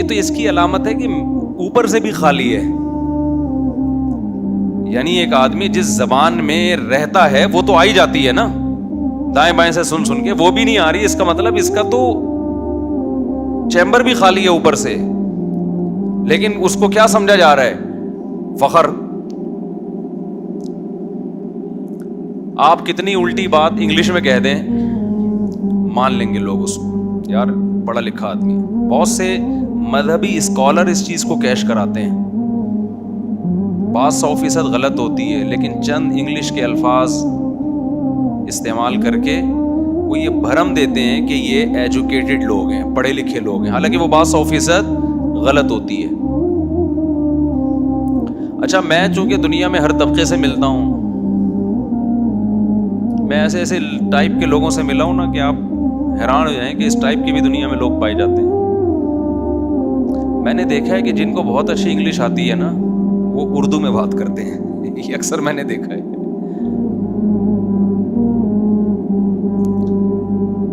یہ تو اس کی علامت ہے کہ اوپر سے بھی خالی ہے. یعنی ایک آدمی جس زبان میں رہتا ہے وہ تو آئی جاتی ہے نا, دائیں بائیں سے سن سن کے, وہ بھی نہیں آ رہی, اس کا مطلب اس کا تو چیمبر بھی خالی ہے اوپر سے. لیکن اس کو کیا سمجھا جا رہا ہے؟ فخر. آپ کتنی الٹی بات انگلش میں کہہ دیں, مان لیں گے لوگ اس کو, یار پڑھا لکھا آدمی. بہت سے مذہبی اسکالر اس چیز کو کیش کراتے ہیں. بات 100% غلط ہوتی ہے, لیکن چند انگلش کے الفاظ استعمال کر کے وہ یہ بھرم دیتے ہیں کہ یہ ایجوکیٹڈ لوگ ہیں, پڑھے لکھے لوگ ہیں, حالانکہ وہ بات 100% غلط ہوتی ہے. اچھا, میں چونکہ دنیا میں ہر طبقے سے ملتا ہوں, میں ایسے ٹائپ کے لوگوں سے ملا ہوں نا کہ آپ حیران ہو جائیں کہ اس ٹائپ کی بھی دنیا میں لوگ پائے جاتے ہیں. میں نے دیکھا ہے کہ جن کو بہت اچھی انگلش آتی ہے نا وہ اردو میں بات کرتے ہیں, یہ اکثر میں نے دیکھا ہے.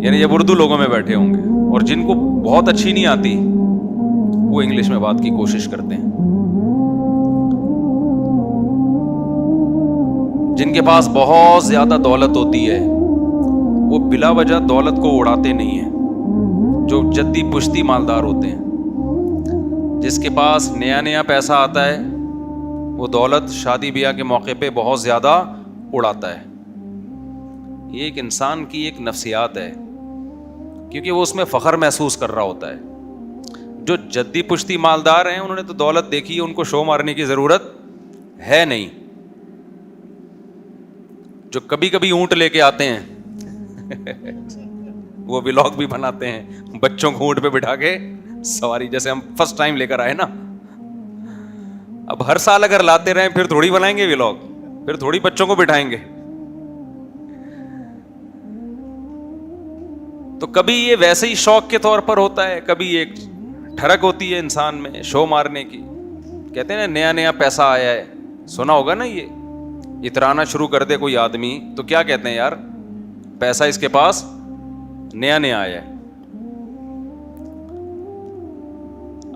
یعنی جب اردو لوگوں میں بیٹھے ہوں گے, اور جن کو بہت اچھی نہیں آتی وہ انگلش میں بات کی کوشش کرتے ہیں. جن کے پاس بہت زیادہ دولت ہوتی ہے وہ بلا وجہ دولت کو اڑاتے نہیں ہیں, جو جدی پشتی مالدار ہوتے ہیں. جس کے پاس نیا نیا پیسہ آتا ہے وہ دولت شادی بیاہ کے موقع پہ بہت زیادہ اڑاتا ہے. یہ ایک انسان کی ایک نفسیات ہے, کیونکہ وہ اس میں فخر محسوس کر رہا ہوتا ہے. جو جدی پشتی مالدار ہیں انہوں نے تو دولت دیکھی ہے, ان کو شو مارنے کی ضرورت ہے نہیں. جو کبھی کبھی اونٹ لے کے آتے ہیں وہ ولاگ بھی بناتے ہیں, بچوں کو اونٹ پہ بٹھا کے سواری, جیسے ہم فرسٹ ٹائم لے کر آئے نا. اب ہر سال اگر لاتے رہیں پھر تھوڑی بنائیں گے ولاگ, پھر تھوڑی بچوں کو بٹھائیں گے. تو کبھی یہ ویسے ہی شوق کے طور پر ہوتا ہے, کبھی ایک ٹھڑک ہوتی ہے انسان میں شو مارنے کی. کہتے ہیں نا نیا نیا پیسہ آیا ہے, سنا ہوگا نا, یہ اترانا شروع کر دے کوئی آدمی تو کیا کہتے ہیں, یار پیسہ اس کے پاس نیا نیا آیا ہے.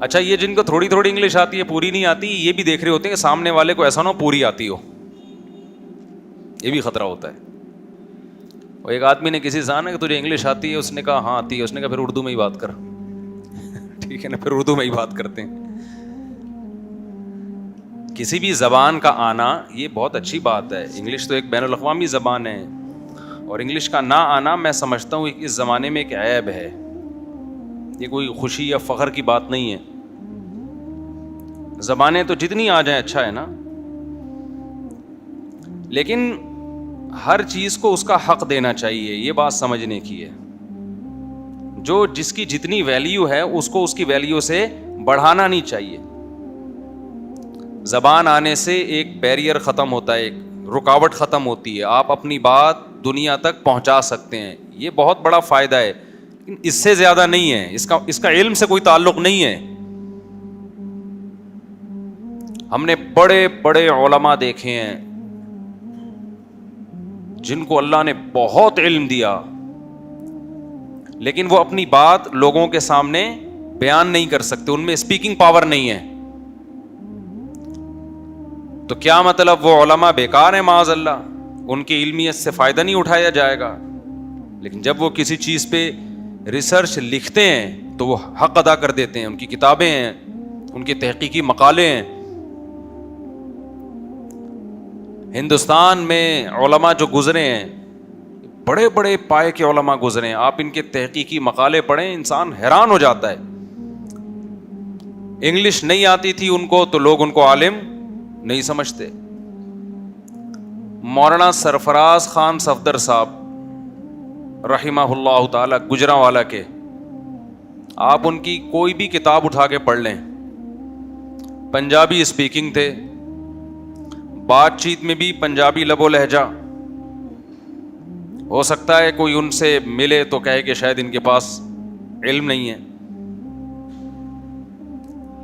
اچھا, یہ جن کو تھوڑی تھوڑی انگلش آتی ہے, پوری نہیں آتی, یہ بھی دیکھ رہے ہوتے ہیں کہ سامنے والے کو ایسا نہ ہو پوری آتی ہو, یہ بھی خطرہ ہوتا ہے. اور ایک آدمی نے کسی سے کہ تجھے انگلش آتی ہے, اس نے کہا ہاں آتی ہے. اس نے کہا پھر اردو میں ہی بات کر. ٹھیک ہے نا, پھر اردو میں ہی بات کرتے ہیں. کسی بھی زبان کا آنا یہ بہت اچھی بات ہے. انگلش تو ایک بین الاقوامی زبان ہے, اور انگلش کا نہ آنا میں سمجھتا ہوں اس زمانے میں ایک عیب ہے. یہ کوئی خوشی یا فخر کی بات نہیں ہے. زبانیں تو جتنی آ جائیں اچھا ہے نا, لیکن ہر چیز کو اس کا حق دینا چاہیے, یہ بات سمجھنے کی ہے. جو جس کی جتنی ویلیو ہے اس کو اس کی ویلیو سے بڑھانا نہیں چاہیے. زبان آنے سے ایک بیریئر ختم ہوتا ہے, ایک رکاوٹ ختم ہوتی ہے, آپ اپنی بات دنیا تک پہنچا سکتے ہیں. یہ بہت بڑا فائدہ ہے, لیکن اس سے زیادہ نہیں ہے. اس کا علم سے کوئی تعلق نہیں ہے. ہم نے بڑے بڑے علماء دیکھے ہیں جن کو اللہ نے بہت علم دیا, لیکن وہ اپنی بات لوگوں کے سامنے بیان نہیں کر سکتے, ان میں اسپیکنگ پاور نہیں ہے. تو کیا مطلب وہ علماء بیکار ہیں؟ معاذ اللہ, ان کی علمیت سے فائدہ نہیں اٹھایا جائے گا. لیکن جب وہ کسی چیز پہ ریسرچ لکھتے ہیں تو وہ حق ادا کر دیتے ہیں. ان کی کتابیں ہیں, ان کے تحقیقی مقالے ہیں. ہندوستان میں علماء جو گزرے ہیں, بڑے بڑے پائے کے علماء گزرے ہیں, آپ ان کے تحقیقی مقالے پڑھیں, انسان حیران ہو جاتا ہے. انگلش نہیں آتی تھی ان کو تو لوگ ان کو عالم نہیں سمجھتے. مولانا سرفراز خان صفدر صاحب رحمہ اللہ تعالی گجرانوالہ کے, آپ ان کی کوئی بھی کتاب اٹھا کے پڑھ لیں, پنجابی اسپیکنگ تھے, بات چیت میں بھی پنجابی لب و لہجہ. ہو سکتا ہے کوئی ان سے ملے تو کہے کہ شاید ان کے پاس علم نہیں ہے.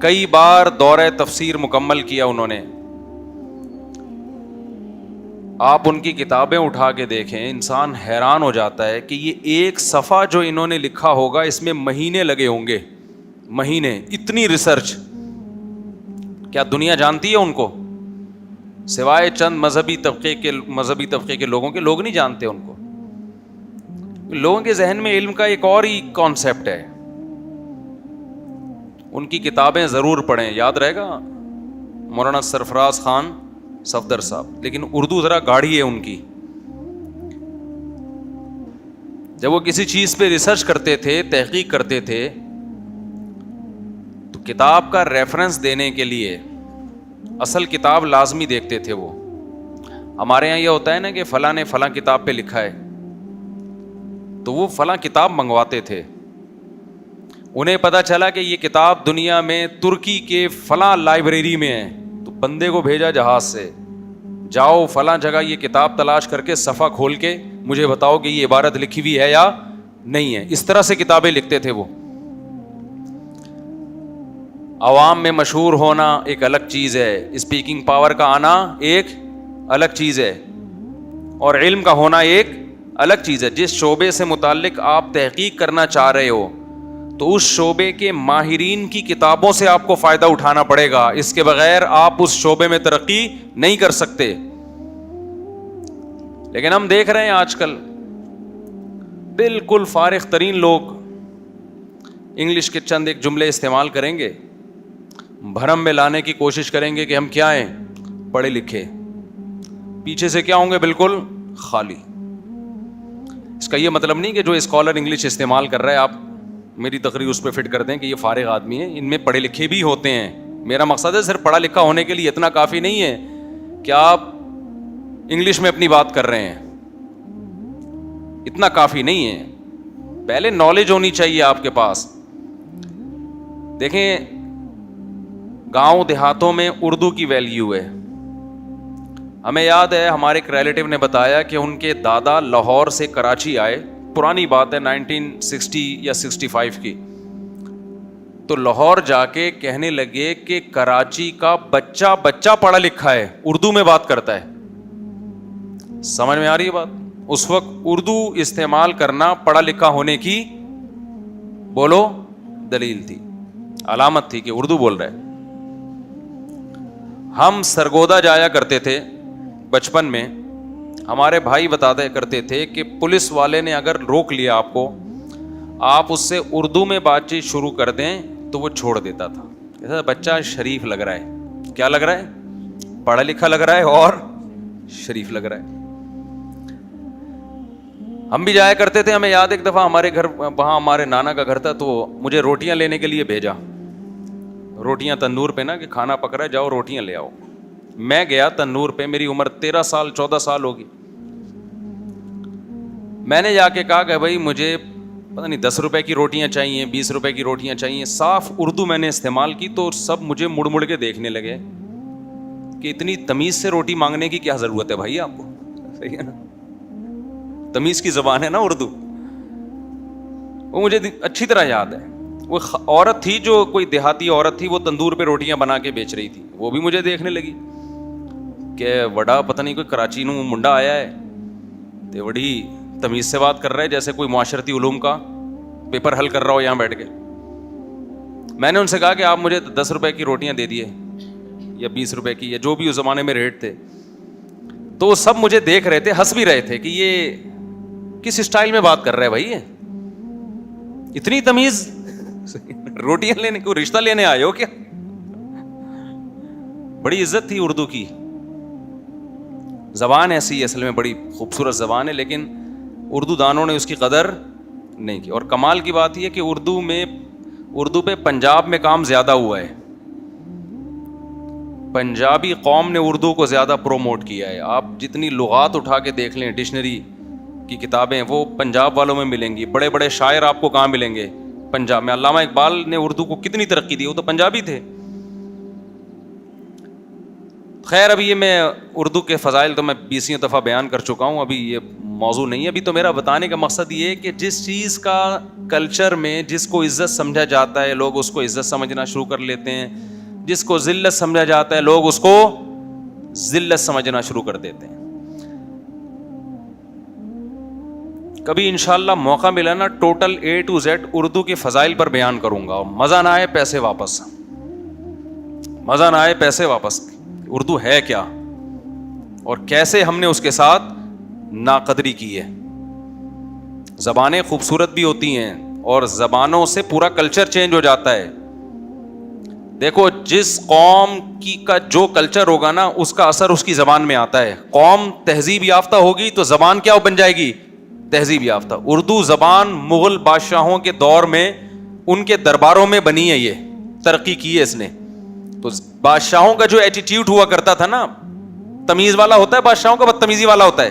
کئی بار دورہ تفسیر مکمل کیا انہوں نے. آپ ان کی کتابیں اٹھا کے دیکھیں, انسان حیران ہو جاتا ہے کہ یہ ایک صفحہ جو انہوں نے لکھا ہوگا اس میں مہینے لگے ہوں گے, مہینے, اتنی ریسرچ. کیا دنیا جانتی ہے ان کو؟ سوائے چند مذہبی طبقے کے لوگوں کے, لوگ نہیں جانتے ان کو. لوگوں کے ذہن میں علم کا ایک اور ہی کانسیپٹ ہے. ان کی کتابیں ضرور پڑھیں, یاد رہے گا مولانا سرفراز خان صفدر صاحب, لیکن اردو ذرا گاڑھی ہے ان کی. جب وہ کسی چیز پہ ریسرچ کرتے تھے, تحقیق کرتے تھے, تو کتاب کا ریفرنس دینے کے لیے اصل کتاب لازمی دیکھتے تھے وہ. ہمارے یہاں یہ ہوتا ہے نا کہ فلاں نے فلاں کتاب پہ لکھا ہے, تو وہ فلاں کتاب منگواتے تھے. انہیں پتا چلا کہ یہ کتاب دنیا میں ترکی کے فلاں لائبریری میں ہے, تو بندے کو بھیجا جہاز سے, جاؤ فلاں جگہ یہ کتاب تلاش کر کے صفحہ کھول کے مجھے بتاؤ کہ یہ عبارت لکھی ہوئی ہے یا نہیں ہے. اس طرح سے کتابیں لکھتے تھے وہ. عوام میں مشہور ہونا ایک الگ چیز ہے, اسپیکنگ پاور کا آنا ایک الگ چیز ہے, اور علم کا ہونا ایک الگ چیز ہے. جس شعبے سے متعلق آپ تحقیق کرنا چاہ رہے ہو, تو اس شعبے کے ماہرین کی کتابوں سے آپ کو فائدہ اٹھانا پڑے گا. اس کے بغیر آپ اس شعبے میں ترقی نہیں کر سکتے. لیکن ہم دیکھ رہے ہیں آج کل بالکل فارغ ترین لوگ انگلش کے چند ایک جملے استعمال کریں گے, بھرم میں لانے کی کوشش کریں گے کہ ہم کیا ہیں, پڑھے لکھے. پیچھے سے کیا ہوں گے, بالکل خالی. اس کا یہ مطلب نہیں کہ جو اسکالر انگلش استعمال کر رہا ہے آپ میری تقریر اس پہ فٹ کر دیں کہ یہ فارغ آدمی ہے. ان میں پڑھے لکھے بھی ہوتے ہیں. میرا مقصد ہے صرف پڑھا لکھا ہونے کے لیے اتنا کافی نہیں ہے کہ آپ انگلش میں اپنی بات کر رہے ہیں, اتنا کافی نہیں ہے. پہلے نالج ہونی چاہیے آپ کے پاس. دیکھیں گاؤں دیہاتوں میں اردو کی ویلیو ہے. ہمیں یاد ہے ہمارے ایک ریلیٹیو نے بتایا کہ ان کے دادا لاہور سے کراچی آئے, پرانی بات ہے 1960 یا 65 کی, تو لاہور جا کے کہنے لگے کہ کراچی کا بچہ پڑھا لکھا ہے, اردو میں بات کرتا ہے. سمجھ میں آ رہی ہے بات؟ اس وقت اردو استعمال کرنا پڑھا لکھا ہونے کی بولو دلیل تھی, علامت تھی کہ اردو بول رہا ہے. ہم سرگودا جایا کرتے تھے بچپن میں, ہمارے بھائی بتاتے کرتے تھے کہ پولیس والے نے اگر روک لیا آپ کو, آپ اس سے اردو میں بات چیت شروع کر دیں تو وہ چھوڑ دیتا تھا. ایسا بچہ شریف لگ رہا ہے. کیا لگ رہا ہے؟ پڑھا لکھا لگ رہا ہے اور شریف لگ رہا ہے. ہم بھی جایا کرتے تھے. ہمیں یاد ایک دفعہ ہمارے گھر, وہاں ہمارے نانا کا گھر تھا, تو مجھے روٹیاں لینے کے لیے بھیجا. روٹیاں تندور پہ نا کہ کھانا پک رہا ہے, جاؤ روٹیاں لے آؤ. میں گیا تندور پہ, میری عمر 13 سال 14 سال ہوگی. میں نے جا کے کہا کہ بھائی مجھے پتہ نہیں 10 روپے کی روٹیاں چاہیے, 20 روپے کی روٹیاں چاہیے. صاف اردو میں نے استعمال کی تو سب مجھے مڑ مڑ کے دیکھنے لگے کہ اتنی تمیز سے روٹی مانگنے کی کیا ضرورت ہے بھائی آپ کو. صحیح ہے نا, تمیز کی زبان ہے نا اردو. وہ مجھے اچھی طرح یاد ہے. وہ عورت تھی جو کوئی دیہاتی عورت تھی, وہ تندور پہ روٹیاں بنا کے بیچ رہی تھی. وہ بھی مجھے دیکھنے لگی کہ وڈا پتہ نہیں کوئی کراچی نو منڈا آیا ہے تے وڈی تمیز سے بات کر رہا ہے, جیسے کوئی معاشرتی علوم کا پیپر حل کر رہا ہو یہاں بیٹھ کے. میں نے ان سے کہا کہ آپ مجھے 10 روپے کی روٹیاں دے دیے یا 20 روپے کی, یا جو بھی اس زمانے میں ریٹ تھے. تو وہ سب مجھے دیکھ رہے تھے, ہنس بھی رہے تھے کہ یہ کس اسٹائل میں بات کر رہا ہے بھائی, یہ اتنی تمیز, روٹیاں لینے کو رشتہ لینے آئے ہو کیا. بڑی عزت تھی اردو کی. زبان ایسی اصل میں بڑی خوبصورت زبان ہے, لیکن اردو دانوں نے اس کی قدر نہیں کی. اور کمال کی بات یہ کہ اردو پہ پنجاب میں کام زیادہ ہوا ہے. پنجابی قوم نے اردو کو زیادہ پروموٹ کیا ہے. آپ جتنی لغات اٹھا کے دیکھ لیں, ڈکشنری کی کتابیں وہ پنجاب والوں میں ملیں گی. بڑے بڑے شاعر آپ کو کہاں ملیں گے؟ پنجاب میں. علامہ اقبال نے اردو کو کتنی ترقی دی, وہ تو پنجابی تھے. خیر ابھی یہ میں اردو کے فضائل تو میں 20 دفعہ بیان کر چکا ہوں, ابھی یہ موضوع نہیں ہے. ابھی تو میرا بتانے کا مقصد یہ ہے کہ جس چیز کا کلچر میں جس کو عزت سمجھا جاتا ہے لوگ اس کو عزت سمجھنا شروع کر لیتے ہیں, جس کو ذلت سمجھا جاتا ہے لوگ اس کو ذلت سمجھنا شروع کر دیتے ہیں. کبھی انشاءاللہ موقع ملا نا total A to Z Urdu کے فضائل پر بیان کروں گا. مزہ نہ آئے پیسے واپس, مزہ نہ آئے پیسے واپس. اردو ہے کیا اور کیسے ہم نے اس کے ساتھ ناقدری کی ہے. زبانیں خوبصورت بھی ہوتی ہیں اور زبانوں سے پورا کلچر چینج ہو جاتا ہے. دیکھو جس قوم کی کا جو کلچر ہوگا نا اس کا اثر اس کی زبان میں آتا ہے. قوم تہذیب یافتہ ہوگی تو زبان کیا بن جائے گی؟ تہذیب یافتہ. اردو زبان مغل بادشاہوں کے دور میں ان کے درباروں میں بنی ہے, یہ ترقی کی ہے اس نے. تو بادشاہوں کا جو ایٹیٹیوڈ ہوا کرتا تھا نا, تمیز والا ہوتا ہے بادشاہوں کا, بدتمیزی والا ہوتا ہے.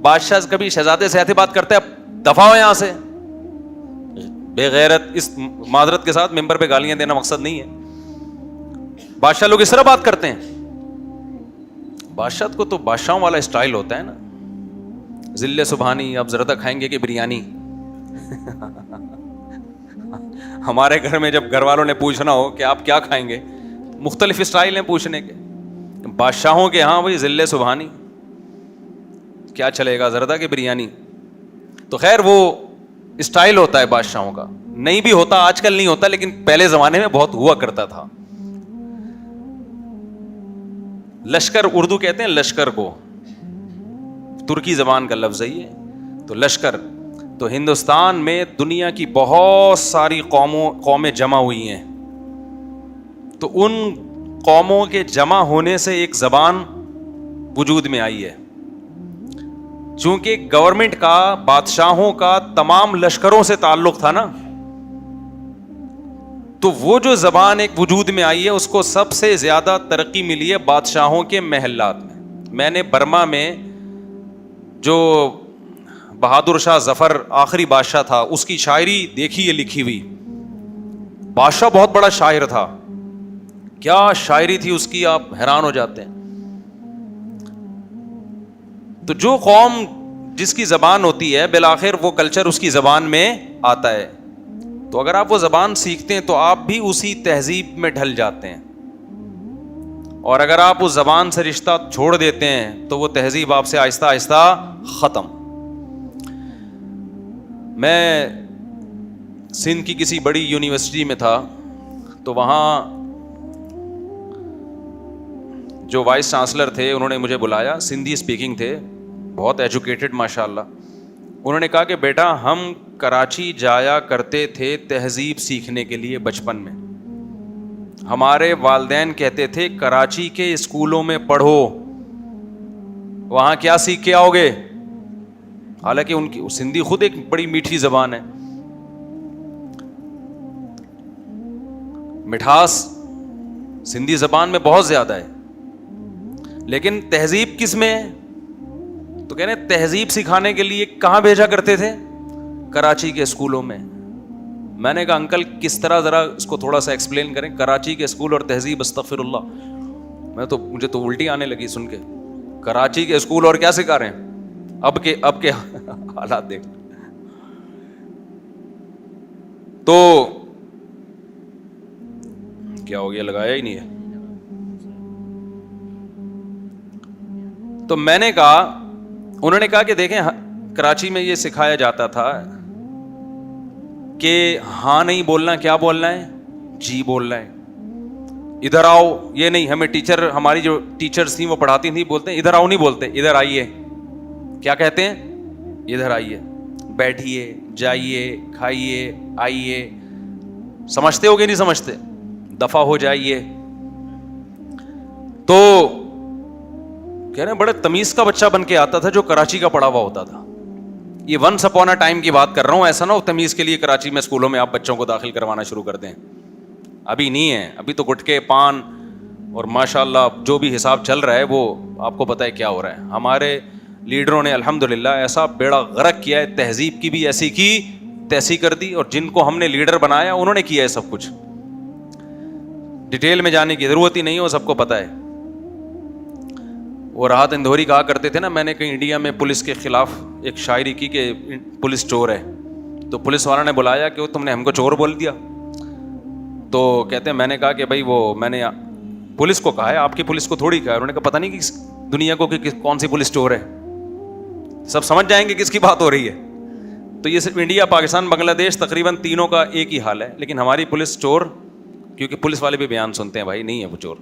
بادشاہ کبھی شہزادے سے ایسے بات کرتا ہے دفاع ہو یہاں سے, بے غیرت. اس معذرت کے ساتھ ممبر پہ گالیاں دینا مقصد نہیں ہے. بادشاہ لوگ اس طرح بات کرتے ہیں. بادشاہ کو تو بادشاہوں والا اسٹائل ہوتا ہے نا, ذل سبحانی, اب زردہ کھائیں گے کہ بریانی. ہمارے گھر میں جب گھر والوں نے پوچھنا ہو کہ آپ کیا کھائیں گے, مختلف اسٹائل ہیں پوچھنے کے. بادشاہوں کے ہاں وہی ذل سبحانی, کیا چلے گا زردہ کہ بریانی. تو خیر وہ اسٹائل ہوتا ہے بادشاہوں کا. نہیں بھی ہوتا, آج کل نہیں ہوتا, لیکن پہلے زمانے میں بہت ہوا کرتا تھا. لشکر اردو کہتے ہیں لشکر کو, ترکی زبان کا لفظ ہے یہ. تو لشکر, تو ہندوستان میں دنیا کی بہت ساری قومیں جمع ہوئی ہیں. تو ان قوموں کے جمع ہونے سے ایک زبان وجود میں آئی ہے. چونکہ گورنمنٹ کا, بادشاہوں کا تمام لشکروں سے تعلق تھا نا, تو وہ جو زبان ایک وجود میں آئی ہے اس کو سب سے زیادہ ترقی ملی ہے بادشاہوں کے محلات میں. میں نے برما میں جو بہادر شاہ ظفر آخری بادشاہ تھا اس کی شاعری دیکھی ہے لکھی ہوئی. بادشاہ بہت بڑا شاعر تھا, کیا شاعری تھی اس کی, آپ حیران ہو جاتے ہیں. تو جو قوم جس کی زبان ہوتی ہے بالآخر وہ کلچر اس کی زبان میں آتا ہے. تو اگر آپ وہ زبان سیکھتے ہیں تو آپ بھی اسی تہذیب میں ڈھل جاتے ہیں, اور اگر آپ اس زبان سے رشتہ چھوڑ دیتے ہیں تو وہ تہذیب آپ سے آہستہ آہستہ ختم. میں سندھ کی کسی بڑی یونیورسٹی میں تھا, تو وہاں جو وائس چانسلر تھے انہوں نے مجھے بلایا, سندھی اسپیکنگ تھے, بہت ایجوکیٹڈ ماشاء اللہ. انہوں نے کہا کہ بیٹا ہم کراچی جایا کرتے تھے تہذیب سیکھنے کے لیے بچپن میں. ہمارے والدین کہتے تھے کراچی کے اسکولوں میں پڑھو, وہاں کیا سیکھ کے آؤ گے. حالانکہ ان کی سندھی خود ایک بڑی میٹھی زبان ہے, مٹھاس سندھی زبان میں بہت زیادہ ہے, لیکن تہذیب کس میں ہے؟ تو کہنے تہذیب سکھانے کے لیے کہاں بھیجا کرتے تھے؟ کراچی کے اسکولوں میں. میں نے کہا انکل کس طرح, ذرا اس کو تھوڑا سا ایکسپلین کریں. کراچی کے اسکول اور تہذیب, استغفر اللہ, مجھے تو الٹی آنے لگی سن کے. کراچی کے اسکول اور کیا سکھا رہے ہیں, اب کے حالات دیکھ. تو کیا ہو گیا, لگایا ہی نہیں ہے. تو میں نے کہا, انہوں نے کہا کہ دیکھیں کراچی میں یہ سکھایا جاتا تھا کہ ہاں نہیں بولنا, کیا بولنا ہے, جی بولنا ہے. ادھر آؤ یہ نہیں, ہمیں ٹیچر, ہماری جو ٹیچرز تھیں وہ پڑھاتی تھیں, بولتے ہیں ادھر آؤ نہیں بولتے, ادھر آئیے. کیا کہتے ہیں, ادھر آئیے, بیٹھیے, جائیے, کھائیے, آئیے. سمجھتے ہو کہ نہیں سمجھتے, دفع ہو جائیے. تو کہہ رہے ہیں بڑے تمیز کا بچہ بن کے آتا تھا جو کراچی کا پڑھا ہوا ہوتا تھا. یہ ونس اپون اے ٹائم کی بات کر رہا ہوں, ایسا نہ ہو تمیز کے لیے کراچی میں اسکولوں میں آپ بچوں کو داخل کروانا شروع کر دیں. ابھی نہیں ہے, ابھی تو گٹکے, پان اور ماشاء اللہ جو بھی حساب چل رہا ہے وہ آپ کو پتہ ہے کیا ہو رہا ہے. ہمارے لیڈروں نے الحمدللہ ایسا بیڑا غرق کیا ہے, تہذیب کی بھی ایسی کی تیسی کر دی, اور جن کو ہم نے لیڈر بنایا انہوں نے کیا ہے سب کچھ. ڈیٹیل میں جانے کی ضرورت ہی نہیں ہے, وہ سب کو پتہ ہے. وہ راحت اندھوری کہا کرتے تھے نا, میں نے کہیں انڈیا میں پولیس کے خلاف ایک شاعری کی کہ پولیس چور ہے, تو پولیس والا نے بلایا کہ تم نے ہم کو چور بول دیا. تو کہتے ہیں میں نے کہا کہ بھائی وہ میں نے پولیس کو کہا ہے, آپ کی پولیس کو تھوڑی کہا ہے. انہوں نے کہا پتہ نہیں کہ دنیا کو کہ کون سی پولیس چور ہے, سب سمجھ جائیں گے کس کی بات ہو رہی ہے. تو یہ صرف انڈیا، پاکستان، بنگلہ دیش تقریباً تینوں کا ایک ہی حال ہے. لیکن ہماری پولیس چور، کیونکہ پولیس والے بھی بیان سنتے ہیں بھائی نہیں ہے وہ چور.